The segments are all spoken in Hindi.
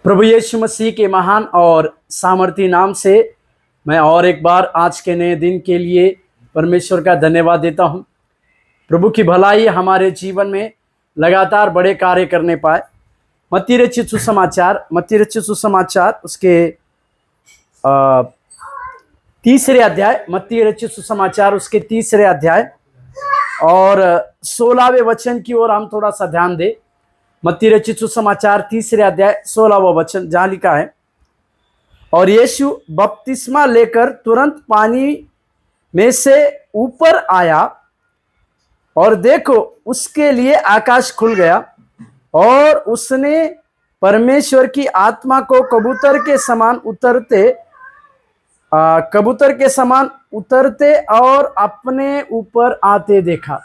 प्रभु यीशु मसीह के महान और सामर्थी नाम से मैं और एक बार आज के नए दिन के लिए परमेश्वर का धन्यवाद देता हूं। प्रभु की भलाई हमारे जीवन में लगातार बड़े कार्य करने पाए। मत्ती रचित सुसमाचार उसके तीसरे अध्याय, मत्ती रचित सुसमाचार उसके तीसरे अध्याय और 16वें वचन की ओर हम थोड़ा सा ध्यान दें। मत्ती रचित सुसमाचार तीसरे अध्याय 16वां वचन, जहां लिखा है, और यीशु बपतिस्मा लेकर तुरंत पानी में से ऊपर आया और देखो उसके लिए आकाश खुल गया और उसने परमेश्वर की आत्मा को कबूतर के समान उतरते और अपने ऊपर आते देखा।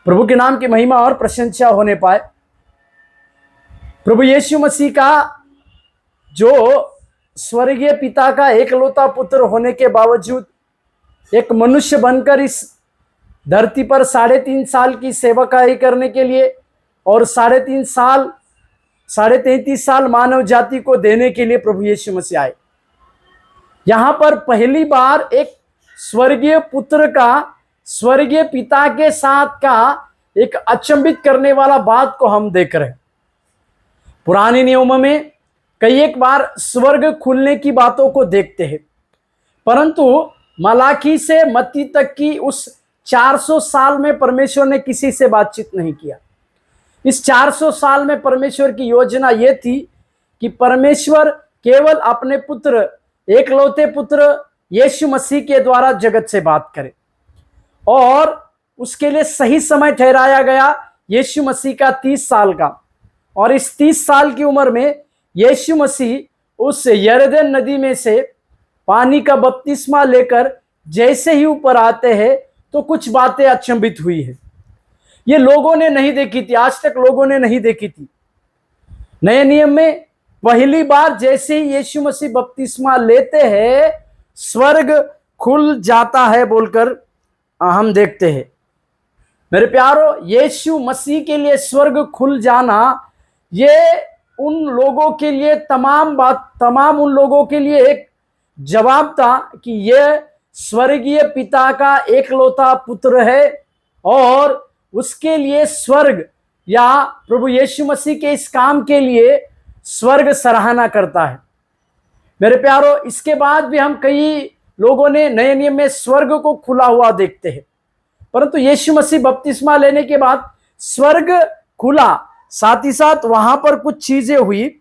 प्रभु के नाम की महिमा और प्रशंसा होने पाए। प्रभु यीशु मसीह का जो स्वर्गीय पिता का एकलौता पुत्र होने के बावजूद एक मनुष्य बनकर इस धरती पर 3.5 साल की सेवकाई करने के लिए और 33 साल मानव जाति को देने के लिए प्रभु यीशु मसीह आए। यहां पर पहली बार एक स्वर्गीय पुत्र का स्वर्गीय पिता के साथ का एक अचंभित करने वाला बात को हम देख रहे हैं। पुराने नियमों में कई एक बार स्वर्ग खुलने की बातों को देखते हैं, परंतु मलाकी से मत्ती तक की उस 400 साल में परमेश्वर ने किसी से बातचीत नहीं किया। इस 400 साल में परमेश्वर की योजना यह थी कि परमेश्वर केवल अपने पुत्र, एकलौते पुत्र यीशु मसीह के द्वारा जगत से बात करे, और उसके लिए सही समय ठहराया गया यीशु मसीह का 30 साल का। और इस 30 साल की उम्र में यीशु मसीह उस यरदन नदी में से पानी का बपतिस्मा लेकर जैसे ही ऊपर आते हैं तो कुछ बातें अचंभित हुई है। ये लोगों ने नहीं देखी थी, आज तक लोगों ने नहीं देखी थी। नए नियम में पहली बार जैसे ही यीशु मसीह बपतिस्मा लेते हैं स्वर्ग खुल जाता है बोलकर हम देखते हैं। मेरे प्यारो, यीशु मसीह के लिए स्वर्ग खुल जाना ये उन लोगों के लिए तमाम उन लोगों के लिए एक जवाब था कि ये स्वर्गीय पिता का एकलौता पुत्र है और उसके लिए स्वर्ग या प्रभु यीशु मसीह के इस काम के लिए स्वर्ग सराहना करता है। मेरे प्यारो, इसके बाद भी हम कई लोगों ने नए नियम में स्वर्ग को खुला हुआ देखते हैं, परंतु यीशु मसीह बपतिस्मा लेने के बाद स्वर्ग खुला, साथ ही साथ वहां पर कुछ चीजें हुई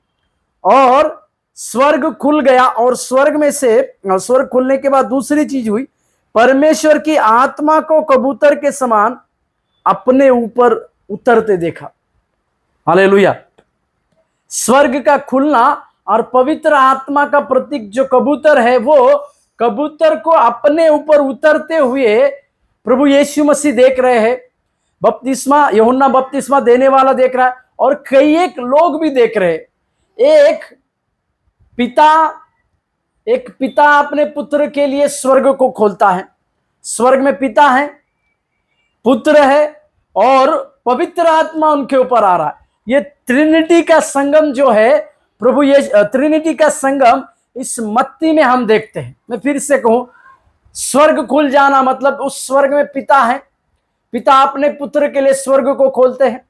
और स्वर्ग खुल गया। और स्वर्ग खुलने के बाद दूसरी चीज हुई, परमेश्वर की आत्मा को कबूतर के समान अपने ऊपर उतरते देखा। हालेलुया। स्वर्ग का खुलना और पवित्र आत्मा का प्रतीक जो कबूतर है, वो कबूतर को अपने ऊपर उतरते हुए प्रभु यीशु मसीह देख रहे हैं। बपतिस्मा, यूहन्ना बपतिस्मा देने वाला देख रहा है और कई एक लोग भी देख रहे हैं। एक पिता अपने पुत्र के लिए स्वर्ग को खोलता है। स्वर्ग में पिता है, पुत्र है और पवित्र आत्मा उनके ऊपर आ रहा है। ये ट्रिनिटी का संगम जो है, ट्रिनिटी का संगम इस मत्ती में हम देखते हैं। मैं फिर से कहूं, स्वर्ग खुल जाना मतलब उस स्वर्ग में पिता है, पिता अपने पुत्र के लिए स्वर्ग को खोलते हैं।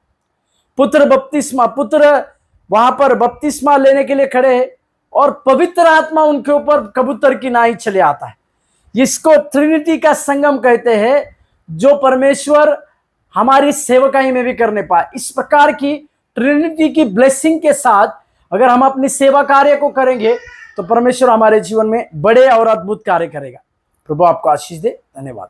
पुत्र वहां पर बपतिस्मा लेने के लिए खड़े हैं और पवित्र आत्मा उनके ऊपर कबूतर की नाई चले आता है। इसको ट्रिनिटी का संगम कहते हैं, जो परमेश्वर हमारी सेवकाई में भी करने पाए। इस प्रकार की ट्रिनिटी की ब्लेसिंग के साथ अगर हम अपनी सेवा कार्य को करेंगे तो परमेश्वर हमारे जीवन में बड़े और अद्भुत कार्य करेगा। प्रभु आपको आशीष दे। धन्यवाद।